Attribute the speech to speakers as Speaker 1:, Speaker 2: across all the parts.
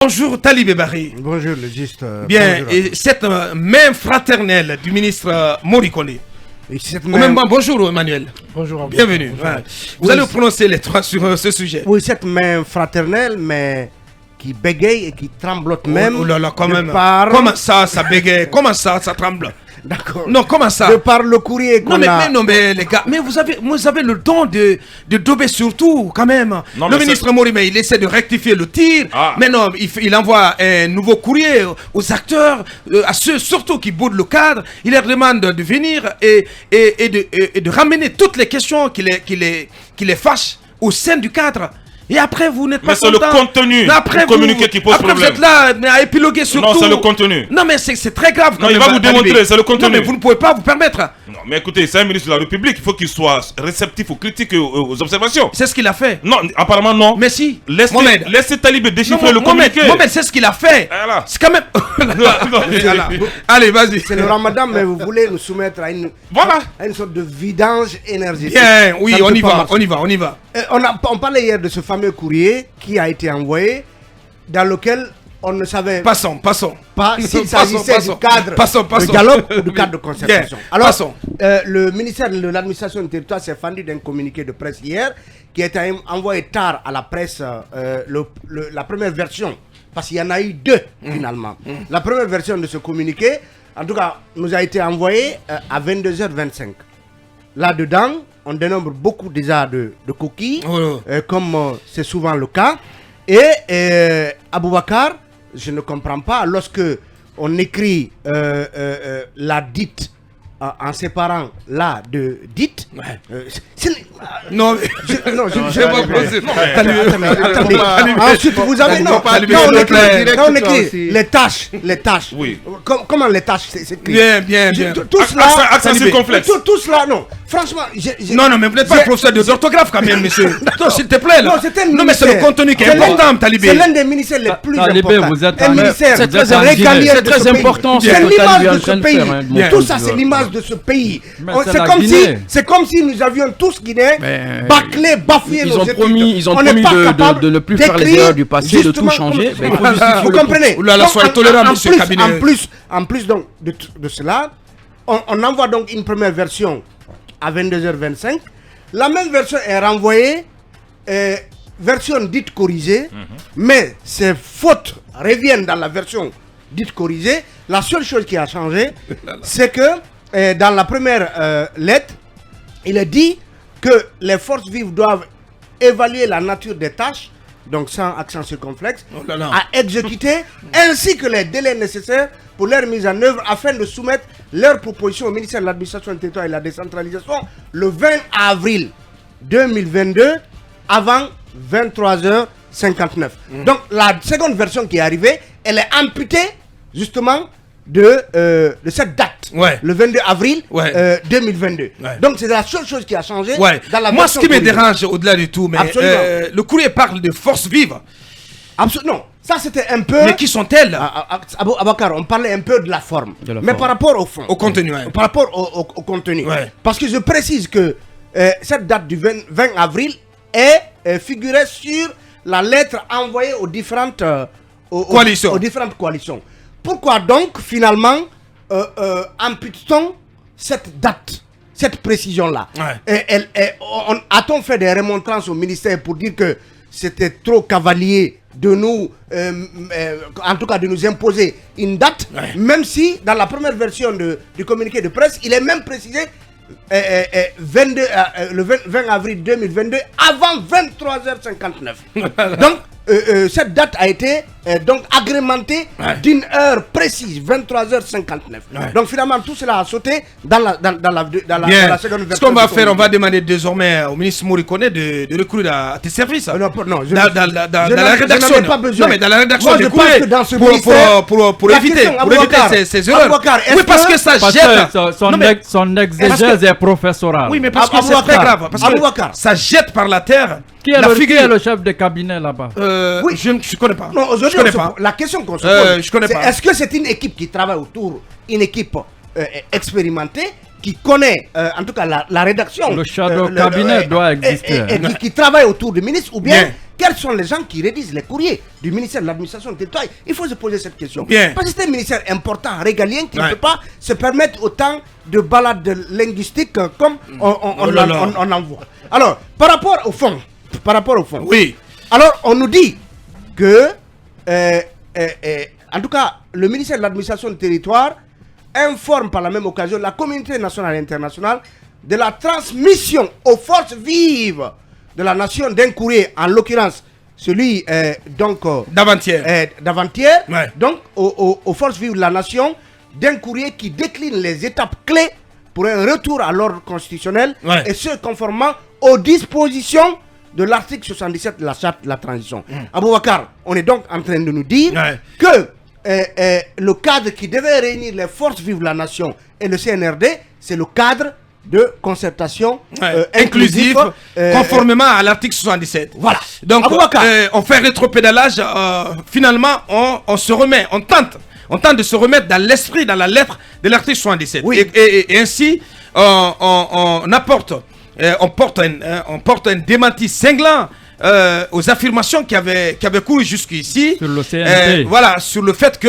Speaker 1: Bonjour Talibé Barry.
Speaker 2: Bonjour le juste.
Speaker 1: Bien,
Speaker 2: bonjour
Speaker 1: et cette main fraternelle du ministre Morikone. Bonjour Emmanuel.
Speaker 2: Bonjour.
Speaker 1: Bienvenue.
Speaker 2: Bonjour.
Speaker 1: Ouais. Vous allez prononcer les trois sur ce sujet.
Speaker 2: Oui, cette main fraternelle, mais qui bégaye et qui tremblote même.
Speaker 1: Oh là là, quand même.
Speaker 2: Comment
Speaker 1: ça bégaye? Comment ça tremble?
Speaker 2: D'accord.
Speaker 1: Non, comment ça?
Speaker 2: De par le courrier qu'on a.
Speaker 1: Non, mais les gars, mais vous avez le don de dober surtout, quand même.
Speaker 3: Non,
Speaker 1: le ministre Morime, il essaie de rectifier le tir.
Speaker 3: Ah.
Speaker 1: Mais non, il envoie un nouveau courrier aux acteurs, à ceux surtout qui boudent le cadre. Il leur demande de venir et de ramener toutes les questions qui les fâchent au sein du cadre. Et après, vous n'êtes pas content.
Speaker 3: Mais c'est le contenu du communiqué qui pose problème.
Speaker 1: Après, vous êtes là mais à épiloguer surtout.
Speaker 3: Non, c'est le contenu.
Speaker 1: Non, mais c'est très grave.
Speaker 3: Non, il va vous démontrer, c'est le contenu.
Speaker 1: Non, mais vous ne pouvez pas vous permettre.
Speaker 3: Non, mais écoutez, c'est un ministre de la République, il faut qu'il soit réceptif aux critiques et aux observations.
Speaker 1: C'est ce qu'il a fait.
Speaker 3: Non, apparemment non.
Speaker 1: Mais si.
Speaker 3: Laissez Talibé déchiffrer le communiqué.
Speaker 1: Mohamed, c'est ce qu'il a fait.
Speaker 3: Voilà.
Speaker 1: C'est quand même... Allez, vas-y.
Speaker 2: C'est le ramadan, mais vous voulez nous soumettre à une sorte de vidange énergétique.
Speaker 1: Bien, oui, on y va.
Speaker 2: On parlait hier de ce fameux courrier qui a été envoyé, dans lequel on ne savait pas s'il s'agissait du cadre de dialogue ou du cadre de concertation. Alors, le ministère de l'administration du territoire s'est fendu d'un communiqué de presse hier qui a été envoyé tard à la presse, la première version, parce qu'il y en a eu deux finalement. La première version de ce communiqué, en tout cas, nous a été envoyé à 22h25. Là-dedans, on dénombre beaucoup déjà de coquilles, comme c'est souvent le cas. Et Aboubacar, je ne comprends pas, lorsque on écrit la dite en séparant la de dite,
Speaker 1: non, je vais pas poser.
Speaker 2: Attendez. Ensuite, vous avez quand on écrit les tâches.
Speaker 3: Oui.
Speaker 2: Comment les tâches s'écrit?
Speaker 1: Bien.
Speaker 2: Tout cela.
Speaker 3: Accent circonflexe.
Speaker 2: Tout cela, non. Franchement,
Speaker 1: non, mais vous n'êtes pas professeur d'orthographe quand même, monsieur. S'il te plaît, là. Non, mais c'est le contenu qui est important, Talibé.
Speaker 2: C'est l'un des ministères les plus importants.
Speaker 4: Vous êtes
Speaker 2: un ministère régalien de ce
Speaker 4: important.
Speaker 2: C'est l'image de ce pays. Tout ça, c'est l'image de ce pays. C'est comme si nous avions tous Guinéens bâclés, bafouillés nos études.
Speaker 4: Ils ont promis de ne plus faire les erreurs du passé, de tout changer.
Speaker 2: Vous comprenez?
Speaker 1: Soyez tolérant, monsieur Cabinet.
Speaker 2: En plus donc de cela, on envoie donc une première version à 22h25. La même version est renvoyée, version dite corrigée, mais ces fautes reviennent dans la version dite corrigée. La seule chose qui a changé, c'est que dans la première lettre, il est dit que les forces vives doivent évaluer la nature des tâches, donc sans accent circonflexe, à exécuter, ainsi que les délais nécessaires pour leur mise en œuvre afin de soumettre leurs propositions au ministère de l'Administration du territoire et de la décentralisation le 20 avril 2022 avant 23h59. Donc la seconde version qui est arrivée, elle est amputée justement de cette date, le 22 avril 2022. Donc c'est la seule chose qui a changé dans la version.
Speaker 1: Moi, ce qui me dérange au-delà du tout, mais le courrier parle de forces vives.
Speaker 2: Absolument. Non, ça c'était un peu...
Speaker 1: Mais qui sont-elles?
Speaker 2: Aboubacar, on parlait un peu de la forme. Mais par rapport au fond.
Speaker 1: Au contenu,
Speaker 2: Par rapport au contenu. Parce que je précise que cette date du 20 avril est figurée sur la lettre envoyée aux différentes coalitions. Pourquoi donc, finalement, ampute-t-on cette date, cette précision-là? A-t-on fait des remontrances au ministère pour dire que c'était trop cavalier de nous, en tout cas de nous imposer une date, même si dans la première version du communiqué de presse, il est même précisé le 20 avril 2022 avant 23h59. Donc, cette date a été donc agrémentée d'une heure précise, 23h59. Donc finalement tout cela a sauté dans la seconde version.
Speaker 1: Ce qu'on va faire, on va demander désormais au ministre Morikone de recourir à tes services.
Speaker 2: Non,
Speaker 1: dans la rédaction.
Speaker 2: Je n'en ai pas besoin.
Speaker 1: Non, mais dans la rédaction,
Speaker 2: moi, je pense que dans ce ministère,
Speaker 1: pour éviter ces erreurs. Oui, parce que ça jette.
Speaker 4: Son exégèse est professoral.
Speaker 1: Oui, mais parce que c'est très grave. Parce que ça jette par la terre.
Speaker 4: Qui est le chef de cabinet là-bas?
Speaker 2: Oui,
Speaker 1: je ne connais pas.
Speaker 2: Non, aujourd'hui, la question qu'on se pose,
Speaker 1: je connais pas.
Speaker 2: Est-ce que c'est une équipe qui travaille autour, une équipe expérimentée qui connaît en tout cas la rédaction.
Speaker 4: Le shadow cabinet doit exister.
Speaker 2: Et qui travaille autour du ministre, ou bien quels sont les gens qui rédigent les courriers du ministère de l'administration du territoire? Il faut se poser cette question. Parce que c'est un ministère important, régalien, qui ne peut pas se permettre autant de balades linguistiques comme on en voit. Alors, par rapport au fond,
Speaker 1: oui.
Speaker 2: Alors, on nous dit que, en tout cas, le ministère de l'administration du territoire informe par la même occasion la communauté nationale et internationale de la transmission aux forces vives de la nation d'un courrier, en l'occurrence celui
Speaker 1: d'avant-hier,
Speaker 2: donc aux forces vives de la nation, d'un courrier qui décline les étapes clés pour un retour à l'ordre constitutionnel, et ce conformément aux dispositions de l'article 77 de la charte de la transition. Aboubacar, on est donc en train de nous dire que le cadre qui devait réunir les forces vives de la nation et le CNRD, c'est le cadre de concertation
Speaker 1: inclusif, conformément à l'article 77.
Speaker 2: Voilà.
Speaker 1: Donc, on fait rétropédalage. Finalement, on se remet, on tente de se remettre dans l'esprit, dans la lettre de l'article 77. Et ainsi, on porte un démenti cinglant aux affirmations qui avaient couru jusqu'ici
Speaker 4: sur le CNT.
Speaker 1: Sur le fait que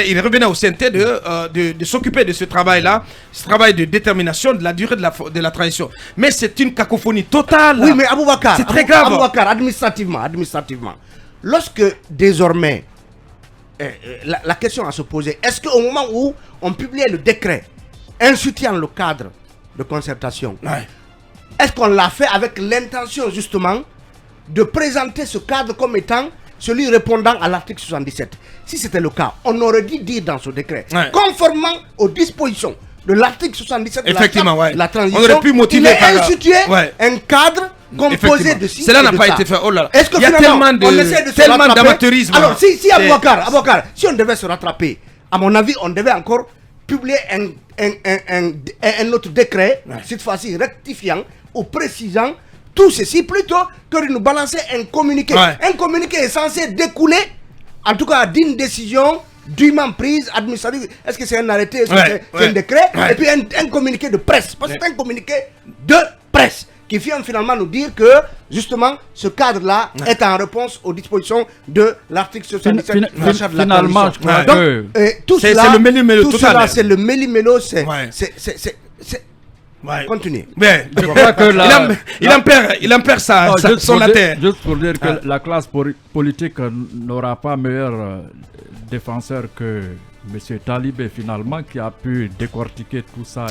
Speaker 1: il revenait au CNT de s'occuper de ce travail-là, ce travail de détermination de la durée de la transition. Mais c'est une cacophonie totale.
Speaker 2: Oui, mais Aboubacar,
Speaker 1: c'est très grave.
Speaker 2: Aboubacar, administrativement, lorsque désormais la question à se poser, est-ce qu'au moment où on publiait le décret instituant le cadre de concertation, est-ce qu'on l'a fait avec l'intention justement de présenter ce cadre comme étant celui répondant à l'article 77? Si c'était le cas, on aurait dû dire dans ce décret, conformément aux dispositions de l'article 77 de la transition,
Speaker 1: on aurait pu motiver
Speaker 2: il est institué un cadre composé de 6.
Speaker 1: Cela n'a pas été fait. Oh là là.
Speaker 2: Est-ce que
Speaker 1: il y a tellement d'amateurisme.
Speaker 2: Alors, si Aboubacar, si on devait se rattraper, à mon avis, on devait encore publier un autre décret, cette fois-ci rectifiant ou précisant tout ceci, plutôt que de nous balancer un communiqué. Un communiqué est censé découler, en tout cas, d'une décision dûment prise, administrative. Est-ce que c'est un arrêté, est-ce que c'est un décret? Et puis un communiqué de presse. Parce que c'est un communiqué de presse qui vient finalement nous dire que, justement, ce cadre-là est en réponse aux dispositions de l'article 77 de la charte de la transition. Donc, tout cela,
Speaker 1: c'est le méli-mélo total.
Speaker 2: C'est le méli-mélo, c'est continuez.
Speaker 1: Je crois que il en perd son latin.
Speaker 4: Juste pour dire que la classe politique n'aura pas meilleur défenseur que M. Talibé, finalement, qui a pu décortiquer tout ça.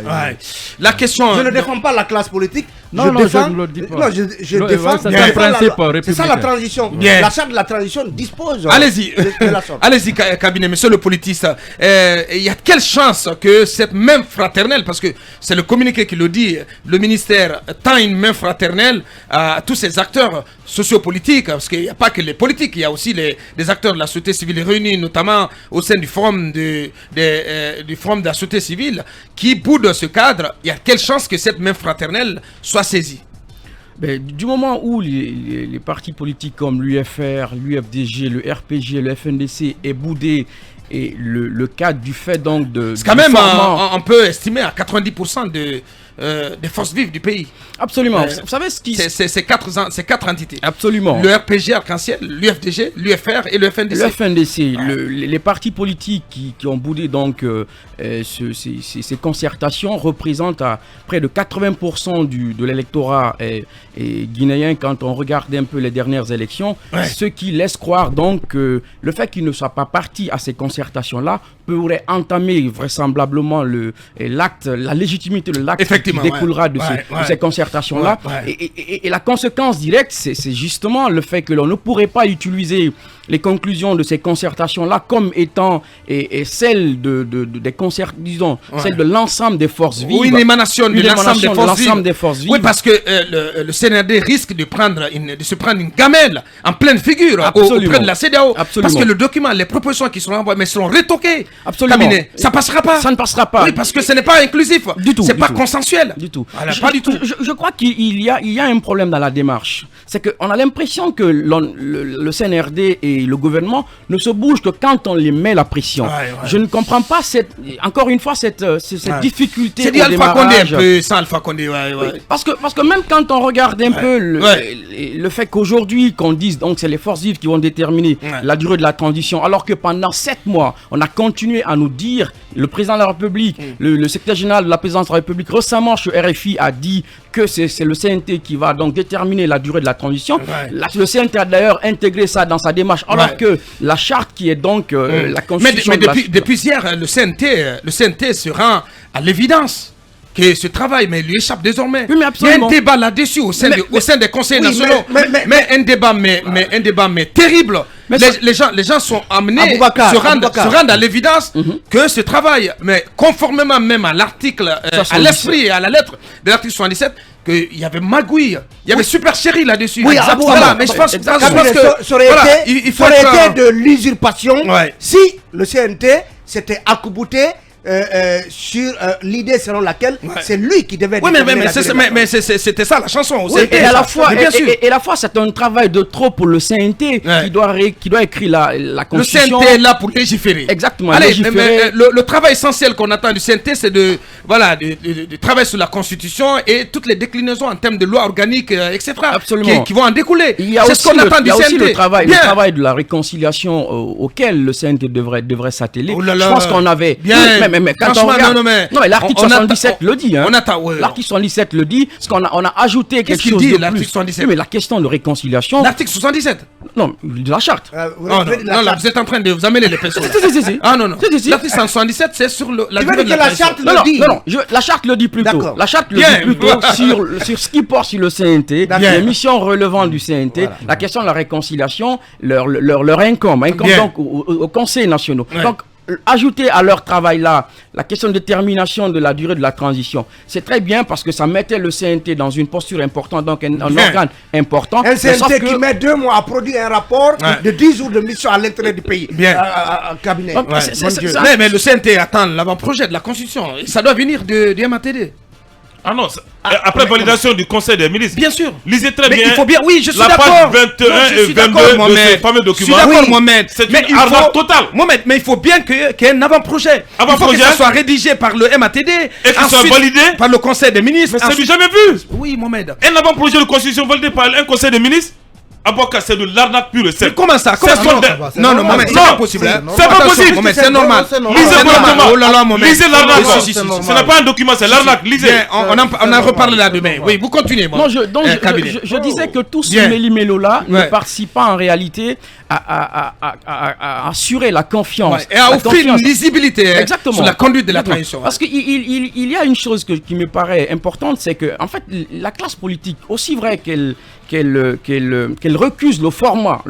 Speaker 1: La question...
Speaker 2: Je ne défends pas la classe politique.
Speaker 4: Je ne le dis pas.
Speaker 2: Non, je défends...
Speaker 4: C'est un principe républicain.
Speaker 2: C'est ça la transition. La charte de la transition dispose...
Speaker 1: Allez-y, allez-y, cabinet, monsieur le politiste. Il y a quelle chance que cette même fraternelle, parce que c'est le communiqué qui le dit, le ministère tend une main fraternelle à tous ces acteurs sociopolitiques, parce qu'il n'y a pas que les politiques, il y a aussi les acteurs de la société civile réunis, notamment au sein du forum du forum de la société civile, qui boudent ce cadre. Il y a quelle chance que cette main fraternelle soit saisie?
Speaker 4: Du moment où les partis politiques comme l'UFR, l'UFDG, le RPG, le FNDC est boudé, et le cadre du fait donc de...
Speaker 1: C'est quand même, on peut estimer à 90% des forces vives du pays.
Speaker 4: Absolument. Vous savez ce qui...
Speaker 1: C'est quatre entités.
Speaker 4: Absolument.
Speaker 1: Le RPG Arc-en-Ciel, l'UFDG, l'UFR et le FNDC.
Speaker 4: Le FNDC, les partis politiques qui ont boudé donc ces concertations représentent à près de 80% de l'électorat guinéen quand on regarde un peu les dernières élections, ce qui laisse croire donc que le fait qu'ils ne soient pas partis à ces concertations-là pourrait entamer vraisemblablement la légitimité de l'acte qui découlera de ces concertations-là. Et la conséquence directe, c'est justement le fait que l'on ne pourrait pas utiliser les conclusions de ces concertations-là comme étant celles des concerts, disons, celles de l'ensemble des forces vives.
Speaker 1: Oui, une émanation de l'ensemble des forces vives. Oui, parce que le CNRD risque de se prendre une gamelle en pleine figure auprès de la CEDEAO. Parce que le document, les propositions qui sont envoyées, mais seront retoquées.
Speaker 4: Absolument.
Speaker 1: Cabinet, ça passera pas.
Speaker 4: Ça ne passera pas.
Speaker 1: Oui, parce que ce n'est pas inclusif. Du tout. C'est pas consensuel.
Speaker 4: Du tout.
Speaker 1: Voilà, pas du tout.
Speaker 4: Je crois qu'il y a un problème dans la démarche. C'est qu'on a l'impression que le CNRD et et le gouvernement ne se bougent que quand on les met la pression. Je ne comprends pas encore une fois cette difficulté.
Speaker 1: C'est dit Alpha Condé un peu, sans Alpha Condé.
Speaker 4: Parce que même quand on regarde un peu le fait qu'aujourd'hui qu'on dise donc c'est les forces vives qui vont déterminer la durée de la transition, alors que pendant 7 mois on a continué à nous dire, le président de la République, le secrétaire général de la présidence de la République récemment sur RFI a dit que c'est le CNT qui va donc déterminer la durée de la transition. Le CNT a d'ailleurs intégré ça dans sa démarche, alors que la charte qui est donc la constitution.
Speaker 1: Mais depuis hier, le CNT se rend à l'évidence que ce travail mais lui échappe désormais.
Speaker 4: Oui,
Speaker 1: il y a un débat là-dessus au sein des conseils nationaux, mais un débat terrible. Les gens sont amenés se rendre à l'évidence que ce travail, mais conformément même à l'article, à l'esprit et à la lettre de l'article 77, qu'il y avait magouille, il y avait supercherie là-dessus.
Speaker 2: Oui, voilà,
Speaker 1: mais je pense que ça
Speaker 2: aurait été de l'usurpation si le CNT s'était accouboté sur l'idée selon laquelle c'est lui qui devait.
Speaker 1: Oui, mais c'était ça la chanson.
Speaker 4: Et à la fois, c'est un travail de trop pour le CNT qui doit écrire la constitution.
Speaker 1: Le CNT est là pour légiférer.
Speaker 4: Exactement.
Speaker 1: Allez, mais le travail essentiel qu'on attend du CNT, c'est de travailler sur la constitution et toutes les déclinaisons en termes de loi organique, etc.
Speaker 4: Absolument.
Speaker 1: Qui vont en découler.
Speaker 4: C'est ce qu'on attend du CNT. Il y a aussi le travail de la réconciliation auquel le CNT devrait s'atteler. Je pense qu'on avait. Mais quand on regarde, non, mais l'article 77 le dit. L'article 77 le dit, parce qu'on a ajouté quelque chose de plus.
Speaker 1: L'article 77.
Speaker 4: Mais la question de réconciliation.
Speaker 1: L'article 77.
Speaker 4: Non, de la charte.
Speaker 1: Non, là, vous êtes en train de vous amener les personnes. Ah non. L'article 177, c'est sur la durée de la charte.
Speaker 4: Non, la charte le dit plutôt. La charte le dit plutôt sur ce qui porte sur le CNT, les missions relevant du CNT, la question de la réconciliation, leur incombe donc aux conseils nationaux. Donc, ajouter à leur travail là la question de détermination de la durée de la transition, c'est très bien parce que ça mettait le CNT dans une posture importante, donc un organe important.
Speaker 2: Un CNT qui met 2 mois à produire un rapport de 10 jours de mission à l'intérieur du pays. Un cabinet.
Speaker 1: Mais le CNT attend l'avant-projet de la Constitution. Ça doit venir du MATD.
Speaker 3: Ah non, après validation du Conseil des ministres.
Speaker 1: Bien sûr.
Speaker 3: Lisez très bien.
Speaker 1: Il faut bien, oui, je suis
Speaker 3: d'accord.
Speaker 1: La
Speaker 3: page 21 et 22 de ce fameux document.
Speaker 1: Je suis d'accord, Mohamed.
Speaker 3: C'est une arnaque totale.
Speaker 1: Mohamed, mais il faut bien qu'il y ait un avant-projet. Il faut que ça soit rédigé par le MATD.
Speaker 3: Et que ça soit validé
Speaker 1: par le Conseil des ministres.
Speaker 3: Mais c'est du jamais vu.
Speaker 1: Oui, Mohamed.
Speaker 3: Un avant-projet de constitution validé par un Conseil des ministres. Aboka, c'est de l'arnaque pure et simple.
Speaker 1: Comment ça? Non, Mohamed, c'est pas possible.
Speaker 3: C'est pas possible.
Speaker 1: C'est normal.
Speaker 3: Lisez correctement.
Speaker 1: Oh là là, Mohamed.
Speaker 3: Lisez l'arnaque. Ce n'est pas un document, c'est l'arnaque. Lisez.
Speaker 1: On en reparle là demain. Oui, vous continuez.
Speaker 4: Non, je disais que tout ce méli-mélo là ne participe pas en réalité à assurer la confiance.
Speaker 1: Et à offrir une lisibilité sur la conduite de la transition.
Speaker 4: Parce qu'il y a une chose qui me paraît importante, c'est que en fait la classe politique, aussi vrai qu'elle recuse le format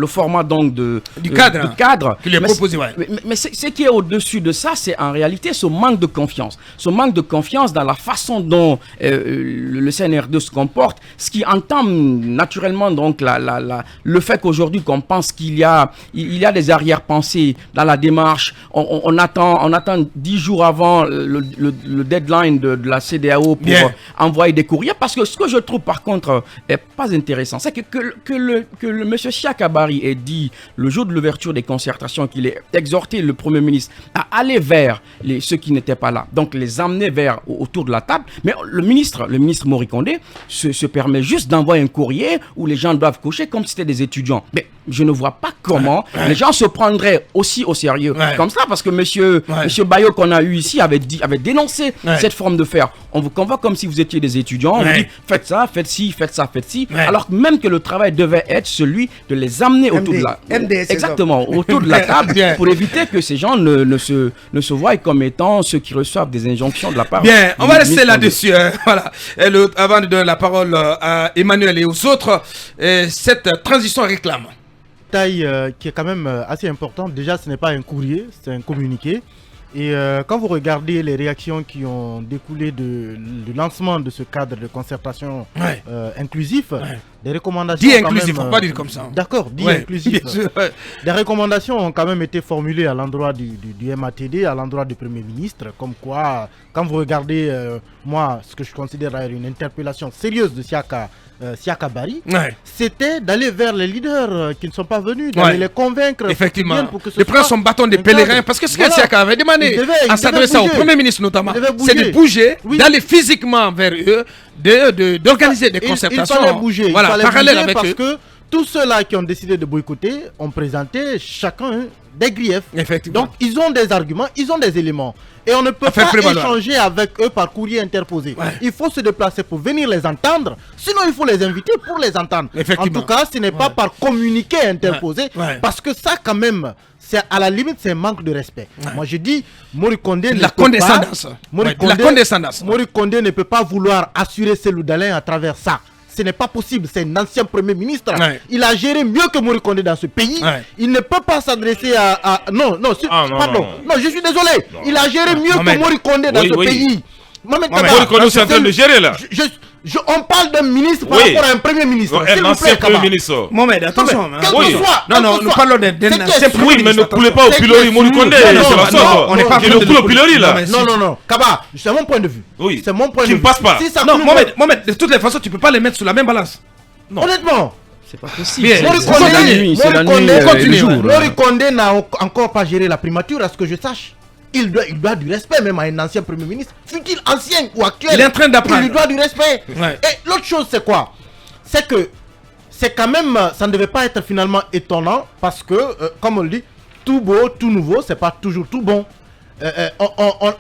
Speaker 4: donc
Speaker 1: du cadre qui lui est proposé.
Speaker 4: Mais ce qui est au-dessus de ça, c'est en réalité ce manque de confiance dans la façon dont le CNR2 se comporte, ce qui entame naturellement donc le fait qu'aujourd'hui qu'on pense qu'il y a des arrière-pensées dans la démarche. On attend 10 jours avant le deadline de la CEDEAO pour envoyer des courriers, parce que ce que je trouve par contre pas intéressant, c'est que le monsieur Chiakabari ait dit le jour de l'ouverture des concertations qu'il ait exhorté le Premier ministre à aller vers ceux qui n'étaient pas là, donc les amener autour de la table. Mais le ministre Mori Kondé se permet juste d'envoyer un courrier où les gens doivent cocher comme si c'était des étudiants. Mais je ne vois pas comment les gens se prendraient aussi au sérieux comme ça, parce que monsieur Bayo qu'on a eu ici avait dénoncé cette forme de faire. On vous convoque comme si vous étiez des étudiants, on vous dit faites ça, faites ci, faites ça, faites ci, alors même que le travail devait être celui de les amener autour de la table pour éviter que ces gens ne se voient comme étant ceux qui reçoivent des injonctions de la part.
Speaker 1: Bien, on va rester là-dessus. Voilà. Avant de donner la parole à Emmanuel et aux autres, cette transition réclame
Speaker 5: taille qui est quand même assez importante. Déjà, ce n'est pas un courrier, c'est un communiqué. Et quand vous regardez les réactions qui ont découlé du lancement de ce cadre de concertation inclusif, des recommandations.
Speaker 1: Dis inclusif, faut pas dire comme ça.
Speaker 5: D'accord, dis inclusif. Des recommandations ont quand même été formulées à l'endroit du MATD, à l'endroit du Premier ministre, comme quoi, quand vous regardez, moi, ce que je considère une interpellation sérieuse de Siaka Bari, c'était d'aller vers les leaders qui ne sont pas venus, d'aller les convaincre.
Speaker 1: Effectivement. De prendre son bâton de pèlerin, parce que ce que Siaka avait demandé, en s'adressant au Premier ministre notamment, c'est de bouger, d'aller physiquement vers eux, d'organiser des concertations.
Speaker 5: Il fallait bouger, voilà, parallèle avec parce eux. Que tous ceux-là qui ont décidé de boycotter ont présenté chacun des griefs.
Speaker 1: Effectivement.
Speaker 5: Donc ils ont des arguments, ils ont des éléments. Et on ne peut pas échanger avec eux par courrier interposé. Il faut se déplacer pour venir les entendre. Sinon, il faut les inviter pour les entendre. En tout cas, ce n'est pas par communiqué interposé. Parce que ça, quand même, c'est à la limite, c'est un manque de respect. Moi, je dis, Mori Kondé ne peut pas vouloir assurer Cellou Dalein à travers ça. Ce n'est pas possible, c'est un ancien Premier ministre. Il a géré mieux que Mori Kondé dans ce pays. Il ne peut pas s'adresser à... Non, je suis désolé. Il a géré mieux que Mori Kondé dans ce pays.
Speaker 3: Mori Kondé, c'est en train de gérer là.
Speaker 5: On parle d'un ministre par rapport à un Premier ministre.
Speaker 3: Un ancien Premier ministre.
Speaker 1: Mohamed, attention.
Speaker 5: Nous
Speaker 1: parlons d'un ancien Premier ministre.
Speaker 3: Oui, mais ne coulez pas au pilori, Mori Kondé.
Speaker 1: On n'est pas
Speaker 3: au pilori là.
Speaker 5: Non. Kaba, c'est mon point de vue.
Speaker 3: Oui.
Speaker 5: C'est mon point de vue.
Speaker 3: Qui ne passe pas.
Speaker 1: Non, Mohamed, de toutes les façons, tu ne peux pas les mettre sur la même balance.
Speaker 5: Honnêtement.
Speaker 4: C'est pas possible.
Speaker 5: Mori Kondé n'a encore pas géré la primature, à ce que je sache. Il doit du respect même à un ancien Premier ministre, fut-il ancien ou actuel.
Speaker 1: Il est en train d'apprendre.
Speaker 5: Il lui doit du respect. Et l'autre chose, c'est quoi? C'est que c'est quand même, ça ne devait pas être finalement étonnant parce que, comme on le dit, tout beau, tout nouveau, c'est pas toujours tout bon.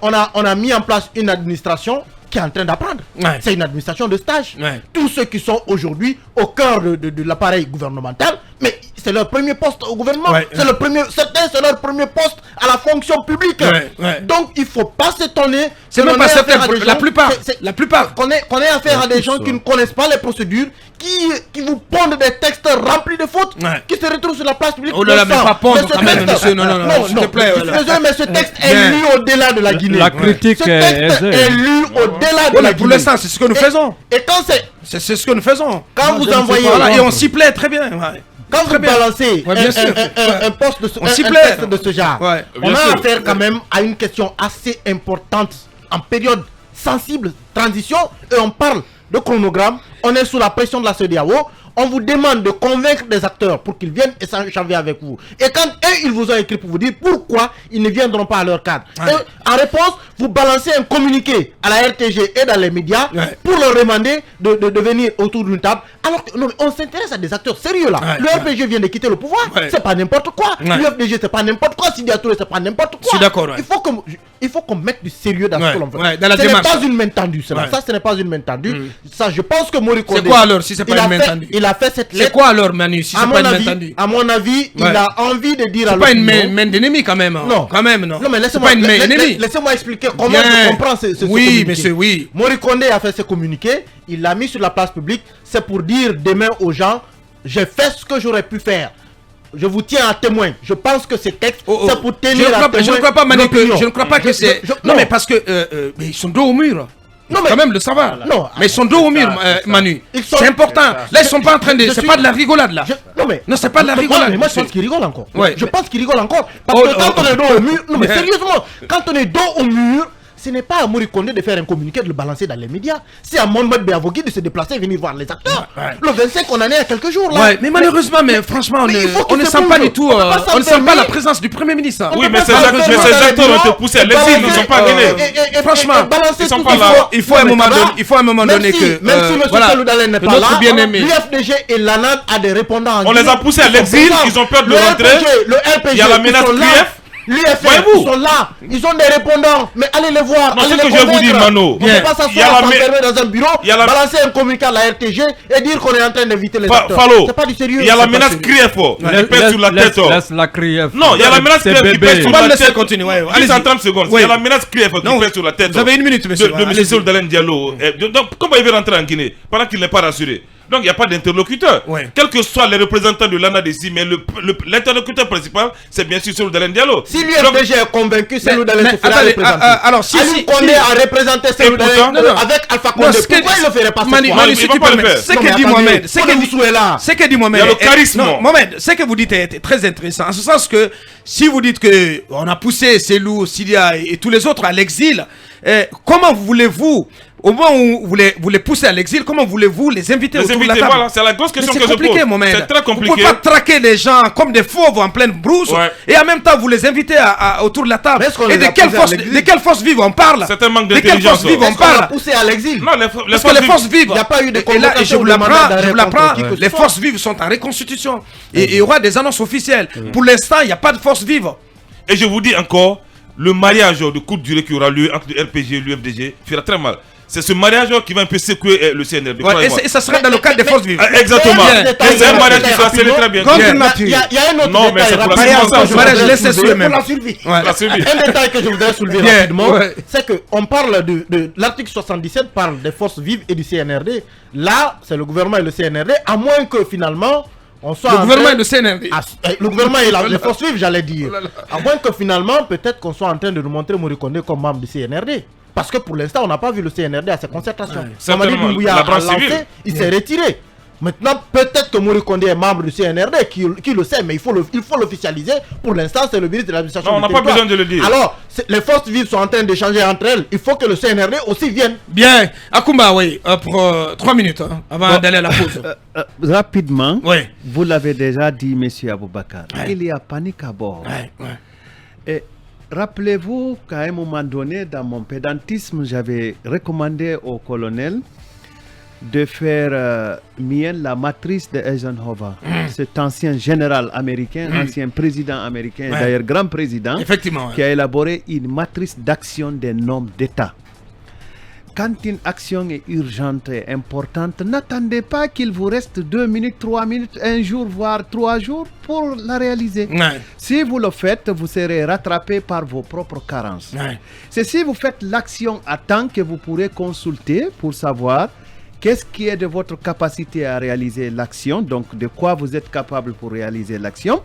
Speaker 5: On a mis en place une administration qui est en train d'apprendre. C'est une administration de stage. Tous ceux qui sont aujourd'hui au cœur de l'appareil gouvernemental, mais c'est leur premier poste au gouvernement. Certains, c'est leur premier poste à la fonction publique. Donc, il ne faut pas s'étonner.
Speaker 1: C'est même pas certains, la plupart.
Speaker 5: Qu'on ait affaire à des gens qui ne connaissent pas les procédures, qui vous pondent des textes remplis de fautes, qui se retrouvent sur la place publique.
Speaker 1: Oh là là, mais pas pondre quand même, monsieur. Non, s'il te plaît.
Speaker 5: Mais ce texte est lu au-delà de la Guinée.
Speaker 6: La critique
Speaker 5: ce texte est lu au-delà de la Guinée.
Speaker 1: Pour l'instant, c'est ce que nous faisons.
Speaker 5: Et quand
Speaker 1: c'est ce que nous faisons.
Speaker 5: Quand vous envoyez...
Speaker 1: Et on s'y plaît très bien.
Speaker 5: Quand vous balancez un poste de ce genre, on a affaire quand même à une question assez importante en période sensible, transition, et on parle de chronogramme, on est sous la pression de la CEDEAO, on vous demande de convaincre des acteurs pour qu'ils viennent échanger avec vous. Et quand eux, ils vous ont écrit pour vous dire pourquoi ils ne viendront pas à leur cadre. Et en réponse, vous balancez un communiqué à la RTG et dans les médias pour leur demander de venir autour d'une table. Alors que on s'intéresse à des acteurs sérieux là. Le RPG vient de quitter le pouvoir, c'est pas n'importe quoi. L'UFDG, c'est pas n'importe quoi. Sidi Touré, c'est pas n'importe quoi.
Speaker 1: Je suis d'accord.
Speaker 5: Il faut qu'on mette du sérieux dans ce que l'on fait.
Speaker 1: Dans la démarche.
Speaker 5: Ce n'est pas une main tendue. Ça, ce n'est pas une main tendue. Ça, je pense que Mori Kondé.
Speaker 1: C'est quoi alors si c'est pas une main tendue?
Speaker 5: Il a fait cette lettre.
Speaker 1: C'est quoi alors, Manu, si c'est pas une main tendue?
Speaker 5: À mon avis, il a envie de dire à l'opinion.
Speaker 1: C'est pas une main d'ennemi quand même.
Speaker 5: Non.
Speaker 1: Quand même, non.
Speaker 5: Non, mais laissez-moi expliquer comment je comprends ce
Speaker 1: oui, monsieur, oui.
Speaker 5: Mori Kondé a fait ce communiqué. Il l'a mis sur la place publique. C'est pour dire demain aux gens, j'ai fait ce que j'aurais pu faire. Je vous tiens à témoin. Je pense que ces textes, c'est pour tenir à témoin.
Speaker 1: Je ne crois pas, Manu, je ne crois pas que c'est... Non, mais parce que ils sont dos au mur. Non, mais quand même le savoir.
Speaker 5: Non,
Speaker 1: mais ils sont dos au mur, Manu. C'est important. Là, ils sont pas en train de. C'est pas de la rigolade là. Non, c'est pas de la rigolade.
Speaker 5: Mais moi, je pense qu'ils rigolent encore. Je pense qu'ils rigolent encore. Parce que quand on est dos au mur, non, mais sérieusement, quand on est dos au mur, ce n'est pas à Mori Kondé de faire un communiqué, de le balancer dans les médias. C'est à Mohamed Beavogui de se déplacer et venir voir les acteurs. Le 25, on en est à quelques jours là.
Speaker 1: Mais malheureusement, franchement, on ne sent pas du tout. On ne sent pas la présence du Premier ministre.
Speaker 3: Oui, mais ces acteurs ont été poussés à l'exil, ils ne sont pas guinés.
Speaker 1: Franchement, ils sont pas là. Il faut à un moment donné que.
Speaker 5: Même si M. Cellou Dalein n'est pas là, l'UFDG et l'ANAD a des répondants.
Speaker 3: On les a poussés à l'exil, ils ont peur de rentrer.
Speaker 5: Le RPG,
Speaker 3: il y a la menace QF.
Speaker 5: L'UFR, ils sont là, ils ont des répondants, mais allez les voir.
Speaker 3: Non, c'est ce que je vous dis, Mano.
Speaker 5: On ne peut pas s'asseoir dans un bureau, balancer un communiqué à la RTG et dire qu'on est en train d'inviter les acteurs. C'est pas du sérieux.
Speaker 3: Il y a la menace CRIEF qui pèse sur la tête.
Speaker 6: Laisse la CRIEF.
Speaker 3: Non, il y a la menace CRIEF qui pèse sur la tête.
Speaker 1: Continuez.
Speaker 3: Allez, en 30 secondes. Il y a la menace CRIEF qui pèse sur la tête.
Speaker 1: Vous avez une minute, monsieur.
Speaker 3: De M. Cellou Dalein Diallo. Donc, comment il veut rentrer en Guinée pendant qu'il n'est pas rassuré? Donc il n'y a pas d'interlocuteur. Quels que soient les représentants de l'ANADESI, mais l'interlocuteur principal, c'est bien sûr Cellou Dalein Diallo.
Speaker 5: Si l'UFDG est convaincu, Cellou Dalein se fera représenter.
Speaker 1: Alors si
Speaker 5: Condé a représenté Cellou Dalein avec Alpha Condé, pourquoi il ne le ferait pas cette fois?
Speaker 1: Ce que dit Mohamed,
Speaker 3: il y a le charisme.
Speaker 1: Mohamed, ce que vous dites est très intéressant. En ce sens que si vous dites qu'on a poussé Cellou, Sidia et tous les autres à l'exil, comment voulez-vous, au moment où vous les poussez à l'exil, comment voulez-vous les inviter autour de la table?
Speaker 3: Voilà, c'est la grosse question que je pose.
Speaker 1: C'est
Speaker 3: très compliqué.
Speaker 1: Vous ne pouvez pas traquer les gens comme des fauves en pleine brousse et en même temps vous les invitez autour de la table. Et de quelles forces vives on parle?
Speaker 3: C'est un manque d'intelligence.
Speaker 1: De quelles forces vives on parle?
Speaker 5: Poussé à l'exil.
Speaker 3: Non,
Speaker 1: parce que les forces vives,
Speaker 5: il n'y a pas eu de
Speaker 1: et je vous l'apprends, les forces vives sont en reconstitution. Et il y aura des annonces officielles. Pour l'instant, il n'y a pas de forces vives.
Speaker 3: Et je vous dis encore, le mariage de courte durée qui aura lieu entre le RPG et l'UFDG fera très mal. C'est ce mariage qui va un peu secouer le CNRD.
Speaker 1: Et ça sera dans le cadre des forces vives.
Speaker 3: Exactement. C'est un mariage qui sera scellé très bien.
Speaker 5: Il y a un autre
Speaker 3: non, mais c'est pour
Speaker 5: la survie. Un détail que je voudrais soulever rapidement, c'est qu'on parle de l'article 77 parle des forces vives et du CNRD. Là, c'est le gouvernement et le CNRD, à moins que finalement...
Speaker 1: Le gouvernement et le CNRD.
Speaker 5: Le gouvernement et les forces vives, j'allais dire. À moins que finalement, peut-être qu'on soit en train de nous montrer Mori Condé comme membre du CNRD. Parce que pour l'instant, on n'a pas vu le CNRD à ses concertations.
Speaker 3: Mamadi Doumbouya a lancé,
Speaker 5: il s'est retiré. Maintenant, peut-être que Mori Condé est membre du CNRD, qui le sait, mais il faut l'officialiser. Pour l'instant, c'est le ministre de l'administration.
Speaker 3: On n'a pas besoin de le dire.
Speaker 5: Alors, les forces vives sont en train d'échanger entre elles. Il faut que le CNRD aussi vienne.
Speaker 1: Bien. Akoumba, oui, pour 3 minutes, avant d'aller à la pause.
Speaker 6: Rapidement, vous l'avez déjà dit, M. Aboubakar, il y a panique à bord. Et rappelez-vous qu'à un moment donné, dans mon pédantisme, j'avais recommandé au colonel de faire mienne la matrice de Eisenhower, cet ancien général américain, ancien président américain, d'ailleurs grand président, qui a élaboré une matrice d'action des normes d'État. Quand une action est urgente et importante, n'attendez pas qu'il vous reste 2 minutes, 3 minutes, 1 jour, voire 3 jours pour la réaliser. Si vous le faites, vous serez rattrapé par vos propres carences. C'est si vous faites l'action à temps que vous pourrez consulter pour savoir qu'est-ce qui est de votre capacité à réaliser l'action, donc de quoi vous êtes capable pour réaliser l'action.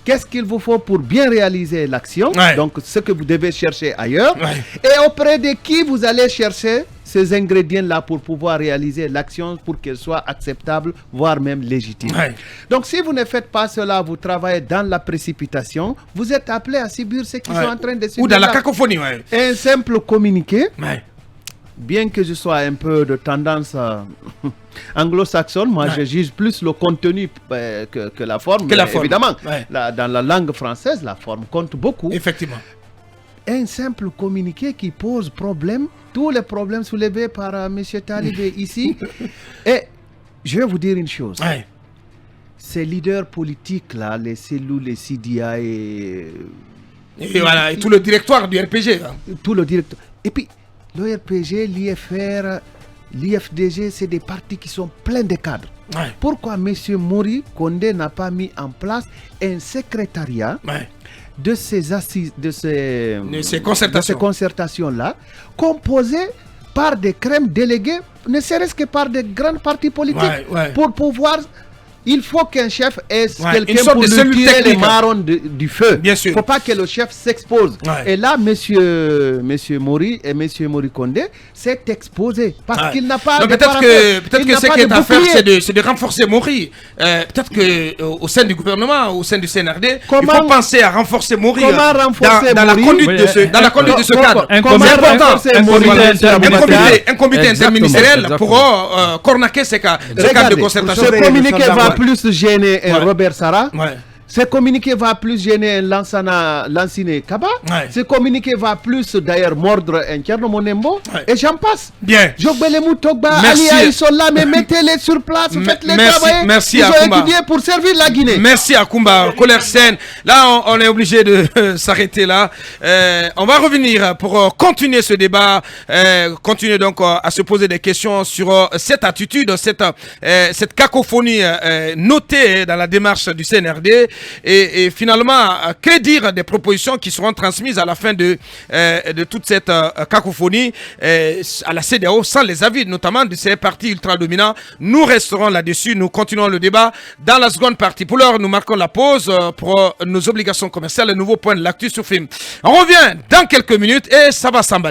Speaker 6: Qu'est-ce qu'il vous faut pour bien réaliser l'action, donc ce que vous devez chercher ailleurs, et auprès de qui vous allez chercher ces ingrédients-là pour pouvoir réaliser l'action pour qu'elle soit acceptable, voire même légitime. Donc si vous ne faites pas cela, vous travaillez dans la précipitation, vous êtes appelé à subir ce qu'ils sont en train de subir.
Speaker 1: Ou dans la cacophonie.
Speaker 6: Un simple communiqué. Bien que je sois un peu de tendance anglo-saxonne, moi je juge plus le contenu que la forme. Évidemment, dans la langue française, la forme compte beaucoup.
Speaker 1: Effectivement.
Speaker 6: Un simple communiqué qui pose problème, tous les problèmes soulevés par M. Talibé ici. Et je vais vous dire une chose. Ces leaders politiques là, les Cellou, les Sidia et
Speaker 1: voilà, et tout le directoire du RPG.
Speaker 6: Tout le directoire. Et puis, le RPG, l'IFR, l'IFDG, c'est des partis qui sont pleins de cadres. Pourquoi M. Mori Condé n'a pas mis en place un secrétariat de ces assises, de ces concertations-là, composé par des crèmes délégués, ne serait-ce que par des grands partis politiques, pour pouvoir... Il faut qu'un chef ait quelqu'un pour lui tirer les marrons du feu.
Speaker 1: Bien sûr.
Speaker 6: Il ne faut pas que le chef s'expose. Et là, monsieur Mori et monsieur Mori Condé s'est exposé parce qu'il n'a pas...
Speaker 1: Peut-être que ce qui est à faire, c'est de renforcer Mori. Peut-être qu'au sein du gouvernement, au sein du CNRD, il faut penser à renforcer Mori dans la conduite de ce cadre. C'est important. Un comité interministériel pour cornaquer ce cadre de concertation.
Speaker 6: Ce communiqué va plus gêner un Robert Sarah. Ce communiqué va plus gêner un Lansine Kaba. Ce communiqué va plus d'ailleurs mordre un Tcherno Monembo. Et j'en passe.
Speaker 1: Bien.
Speaker 6: Jogbelemou Togba, Ali, ils sont là, mais mettez-les sur place, faites-les travailler.
Speaker 1: Merci
Speaker 6: ils
Speaker 1: ont
Speaker 6: étudié pour servir la Guinée.
Speaker 1: Merci Akoumba. Colère saine. Là, on est obligé de s'arrêter là. On va revenir pour continuer ce débat, continuer donc à se poser des questions sur cette attitude, cette cacophonie notée dans la démarche du CNRD. et finalement, que dire des propositions qui seront transmises à la fin de toute cette cacophonie à la CEDEAO sans les avis, notamment de ces partis ultra-dominants. Nous resterons là-dessus, nous continuons le débat dans la seconde partie. Pour l'heure, nous marquons la pause pour nos obligations commerciales, le nouveau point de l'actu sur film. On revient dans quelques minutes et ça va s'emballer.